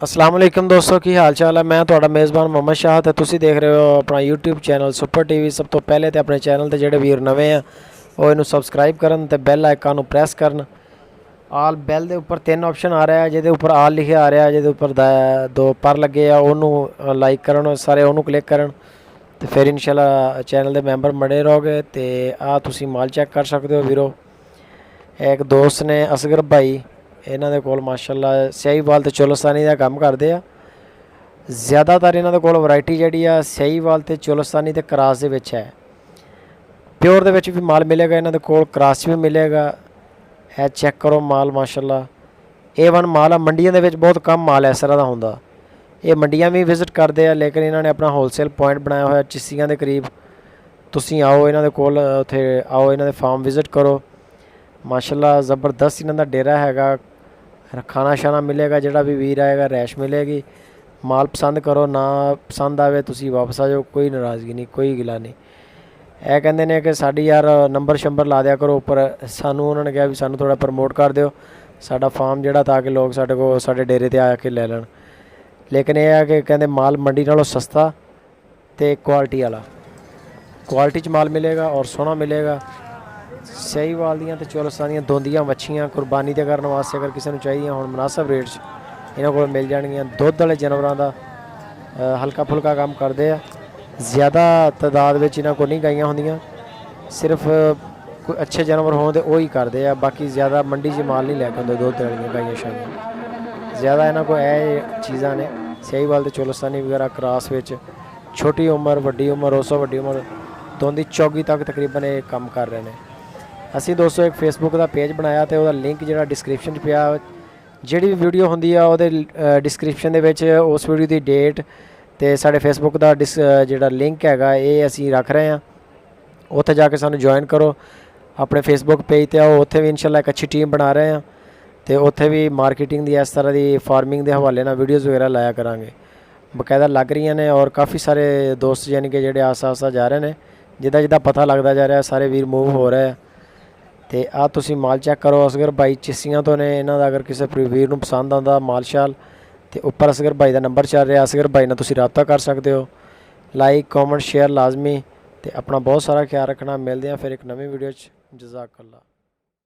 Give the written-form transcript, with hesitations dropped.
अस्सलाम वालेकुम दोस्तों की हाल चाल है। मैं ਤੁਹਾਡਾ ਮੇਜ਼ਬਾਨ ਮੁਹੰਮਦ ਸ਼ਾਹ ਤੇ ਤੁਸੀਂ ਦੇਖ ਰਹੇ ਹੋ ਆਪਣਾ YouTube ਚੈਨਲ ਸੁਪਰ ਟੀਵੀ। ਸਭ ਤੋਂ ਪਹਿਲੇ ਤੇ ਆਪਣੇ ਚੈਨਲ ਤੇ ਜਿਹੜੇ ਵੀਰ ਨਵੇਂ ਆ ਉਹ ਇਹਨੂੰ ਸਬਸਕ੍ਰਾਈਬ ਕਰਨ ਤੇ ਬੈਲ ਆਈਕਨ ਨੂੰ ਪ੍ਰੈਸ ਕਰਨ। ਆਲ ਬੈਲ ਦੇ ਉੱਪਰ ਤਿੰਨ ਆਪਸ਼ਨ ਆ ਰਿਹਾ, ਜਿਹਦੇ ਉੱਪਰ ਆਲ ਲਿਖਿਆ ਆ ਰਿਹਾ, ਜਿਹਦੇ ਉੱਪਰ ਦੋ ਪਰ ਲੱਗੇ ਆ ਉਹਨੂੰ ਲਾਈਕ ਕਰਨ, ਸਾਰੇ ਉਹਨੂੰ ਕਲਿੱਕ ਕਰਨ ਤੇ ਫਿਰ ਇਨਸ਼ਾਅੱਲਾ ਚੈਨਲ ਦੇ ਮੈਂਬਰ ਬਣੇ ਰਹੋਗੇ। ਤੇ ਆ ਤੁਸੀਂ ਮਾਲ ਚੈੱਕ ਕਰ ਸਕਦੇ ਹੋ ਵੀਰੋ। ਇੱਕ ਦੋਸਤ ਨੇ ਅਸਗਰ ਭਾਈ, ਇਹਨਾਂ ਦੇ ਕੋਲ ਮਾਸ਼ਾਅੱਲਾ ਸਿਆਹੀਵਾਲ ਤੇ ਚੋਲਸਤਾਨੀ ਦਾ ਕੰਮ ਕਰਦੇ ਆ। ਜ਼ਿਆਦਾਤਰ ਇਹਨਾਂ ਦੇ ਕੋਲ ਵੈਰਾਈਟੀ ਜਿਹੜੀ ਆ ਸਿਆਹੀਵਾਲ ਤੇ ਚੋਲਸਤਾਨੀ ਤੇ ਕਰਾਸ ਦੇ ਵਿੱਚ ਹੈ। ਪਿਓਰ ਦੇ ਵਿੱਚ ਵੀ ਮਾਲ ਮਿਲੇਗਾ, ਇਹਨਾਂ ਦੇ ਕੋਲ ਕਰਾਸ ਵੀ ਮਿਲੇਗਾ। ਇਹ ਚੈੱਕ ਕਰੋ ਮਾਲ ਮਾਸ਼ਾਅੱਲਾ A1 ਮਾਲ ਆ। ਮੰਡੀਆਂ ਦੇ ਵਿੱਚ ਬਹੁਤ ਕਮ ਮਾਲ ਇਸ ਤਰ੍ਹਾਂ ਦਾ ਹੁੰਦਾ। ਇਹ ਮੰਡੀਆਂ ਵੀ ਵਿਜ਼ਿਟ ਕਰਦੇ ਆ, ਲੇਕਿਨ ਇਹਨਾਂ ਨੇ ਆਪਣਾ ਹੋਲਸੇਲ ਪੁਆਇੰਟ ਬਣਾਇਆ ਹੋਇਆ ਚਿੱਸੀਆਂ ਦੇ ਕਰੀਬ। ਤੁਸੀਂ ਆਓ ਇਹਨਾਂ ਦੇ ਕੋਲ, ਉੱਥੇ ਆਓ ਇਹਨਾਂ ਦੇ ਫਾਰਮ ਵਿਜ਼ਿਟ ਕਰੋ। ਮਾਸ਼ਾਅੱਲਾ ਜ਼ਬਰਦਸਤ ਇਹਨਾਂ ਦਾ ਡੇਰਾ ਹੈਗਾ। ਖਾਣਾ ਸ਼ਾਨਾ ਮਿਲੇਗਾ, ਜਿਹੜਾ ਵੀ ਵੀਰ ਆਏਗਾ ਰੈਸ਼ ਮਿਲੇਗੀ। ਮਾਲ ਪਸੰਦ ਕਰੋ, ਨਾ ਪਸੰਦ ਆਵੇ ਤੁਸੀਂ ਵਾਪਸ ਆ ਜਾਓ, ਕੋਈ ਨਾਰਾਜ਼ਗੀ ਨਹੀਂ, ਕੋਈ ਗਿਲਾ ਨਹੀਂ। ਇਹ ਕਹਿੰਦੇ ਨੇ ਕਿ ਸਾਡੀ ਯਾਰ ਨੰਬਰ ਸ਼ੰਬਰ ਲਾ ਦਿਆ ਕਰੋ ਉੱਪਰ। ਸਾਨੂੰ ਉਹਨਾਂ ਨੇ ਕਿਹਾ ਵੀ ਸਾਨੂੰ ਥੋੜ੍ਹਾ ਪ੍ਰਮੋਟ ਕਰ ਦਿਓ ਸਾਡਾ ਫਾਰਮ ਜਿਹੜਾ, ਤਾਂ ਕਿ ਲੋਕ ਸਾਡੇ ਕੋਲ ਸਾਡੇ ਡੇਰੇ 'ਤੇ ਆ ਕੇ ਲੈ ਲੈਣ। ਲੇਕਿਨ ਇਹ ਹੈ ਕਿ ਕਹਿੰਦੇ ਮਾਲ ਮੰਡੀ ਨਾਲੋਂ ਸਸਤਾ ਅਤੇ ਕੁਆਲਿਟੀ ਵਾਲਾ, ਕੁਆਲਿਟੀ 'ਚ ਮਾਲ ਮਿਲੇਗਾ ਔਰ ਸੋਹਣਾ ਮਿਲੇਗਾ। ਸਿਆਹੀਵਾਲ ਦੀਆਂ ਅਤੇ ਚੋਲਸਤਾਨ ਦੀਆਂ ਦੋਂਦੀਆਂ ਵੱਛੀਆਂ ਕੁਰਬਾਨੀ 'ਤੇ ਕਰਨ ਵਾਸਤੇ ਅਗਰ ਕਿਸੇ ਨੂੰ ਚਾਹੀਦੀਆਂ ਹੁਣ ਮੁਨਾਸਬ ਰੇਟ 'ਚ ਇਹਨਾਂ ਕੋਲ ਮਿਲ ਜਾਣਗੀਆਂ। ਦੁੱਧ ਵਾਲੇ ਜਾਨਵਰਾਂ ਦਾ ਹਲਕਾ ਫੁਲਕਾ ਕੰਮ ਕਰਦੇ ਆ। ਜ਼ਿਆਦਾ ਤਾਦਾਦ ਵਿੱਚ ਇਹਨਾਂ ਕੋਲ ਨਹੀਂ ਗਾਈਆਂ ਹੁੰਦੀਆਂ, ਸਿਰਫ ਕੋਈ ਅੱਛੇ ਜਾਨਵਰ ਹੋਣ ਤੇ ਉਹ ਹੀ ਕਰਦੇ ਆ। ਬਾਕੀ ਜ਼ਿਆਦਾ ਮੰਡੀ 'ਚ ਮਾਲ ਨਹੀਂ ਲੈ ਕੇ ਆਉਂਦੇ ਦੁੱਧ ਵਾਲੀਆਂ ਗਾਈਆਂ ਸ਼ਾਈਆਂ। ਜ਼ਿਆਦਾ ਇਹਨਾਂ ਕੋਲ ਇਹ ਚੀਜ਼ਾਂ ਨੇ ਸਿਆਹੀਵਾਲ ਤੇ ਚੋਲਸਤਾਨੀ ਵਗੈਰਾ ਕਰਾਸ ਵਿੱਚ। ਛੋਟੀ ਉਮਰ, ਵੱਡੀ ਉਮਰ, ਉਸ ਤੋਂ ਵੱਡੀ ਉਮਰ, ਦੋਂਦੀ ਚੌਗੀ ਤੱਕ ਤਕਰੀਬਨ ਇਹ ਕੰਮ ਕਰ ਰਹੇ ਨੇ। ਅਸੀਂ ਦੋਸਤੋ ਇੱਕ ਫੇਸਬੁੱਕ ਦਾ ਪੇਜ ਬਣਾਇਆ ਤੇ ਉਹਦਾ ਲਿੰਕ ਜਿਹੜਾ ਡਿਸਕ੍ਰਿਪਸ਼ਨ 'ਚ ਪਿਆ। ਜਿਹੜੀ ਵੀ ਵੀਡੀਓ ਹੁੰਦੀ ਆ ਉਹਦੇ ਡਿਸਕ੍ਰਿਪਸ਼ਨ ਦੇ ਵਿੱਚ ਉਸ ਵੀਡੀਓ ਦੀ ਡੇਟ ਅਤੇ ਸਾਡੇ ਫੇਸਬੁੱਕ ਦਾ ਜਿਹੜਾ ਲਿੰਕ ਹੈਗਾ ਇਹ ਅਸੀਂ ਰੱਖ ਰਹੇ ਹਾਂ। ਉੱਥੇ ਜਾ ਕੇ ਸਾਨੂੰ ਜੁਆਇਨ ਕਰੋ, ਆਪਣੇ ਫੇਸਬੁੱਕ ਪੇਜ 'ਤੇ ਆਓ। ਉੱਥੇ ਵੀ ਇਨਸ਼ਾਅੱਲਾ ਇੱਕ ਅੱਛੀ ਟੀਮ ਬਣਾ ਰਹੇ ਹਾਂ ਅਤੇ ਉੱਥੇ ਵੀ ਮਾਰਕੀਟਿੰਗ ਦੀ ਇਸ ਤਰ੍ਹਾਂ ਦੀ ਫਾਰਮਿੰਗ ਦੇ ਹਵਾਲੇ ਨਾਲ ਵੀਡੀਓਜ਼ ਵਗੈਰਾ ਲਾਇਆ ਕਰਾਂਗੇ। ਬਕਾਇਦਾ ਲੱਗ ਰਹੀਆਂ ਨੇ ਔਰ ਕਾਫੀ ਸਾਰੇ ਦੋਸਤ ਯਾਨੀ ਕਿ ਜਿਹੜੇ ਆਸਾ ਜਾ ਰਹੇ ਨੇ, ਜਿੱਦਾਂ ਪਤਾ ਲੱਗਦਾ ਜਾ ਰਿਹਾ ਸਾਰੇ ਵੀਰ ਮੂਵ ਹੋ ਰਹੇ ਆ। ਅਤੇ ਆਹ ਤੁਸੀਂ ਮਾਲ ਚੈੱਕ ਕਰੋ। ਅਸਗਰ ਭਾਈ ਚਿੱਸੀਆਂ ਤੋਂ ਨੇ। ਇਹਨਾਂ ਦਾ ਅਗਰ ਕਿਸੇ ਵੀਰ ਨੂੰ ਪਸੰਦ ਆਉਂਦਾ ਮਾਲ ਸ਼ਾਲ ਅਤੇ ਉੱਪਰ ਅਸਗਰ ਭਾਈ ਦਾ ਨੰਬਰ ਚੱਲ ਰਿਹਾ। ਅਸਗਰ ਭਾਈ ਨਾਲ ਤੁਸੀਂ ਰਾਬਤਾ ਕਰ ਸਕਦੇ ਹੋ। ਲਾਈਕ ਕਮੈਂਟ ਸ਼ੇਅਰ ਲਾਜ਼ਮੀ ਅਤੇ ਆਪਣਾ ਬਹੁਤ ਸਾਰਾ ਖਿਆਲ ਰੱਖਣਾ। ਮਿਲਦੇ ਹਾਂ ਫਿਰ ਇੱਕ ਨਵੀਂ ਵੀਡੀਓ 'ਚ। ਜਜ਼ਾਕ ਅੱਲਾ।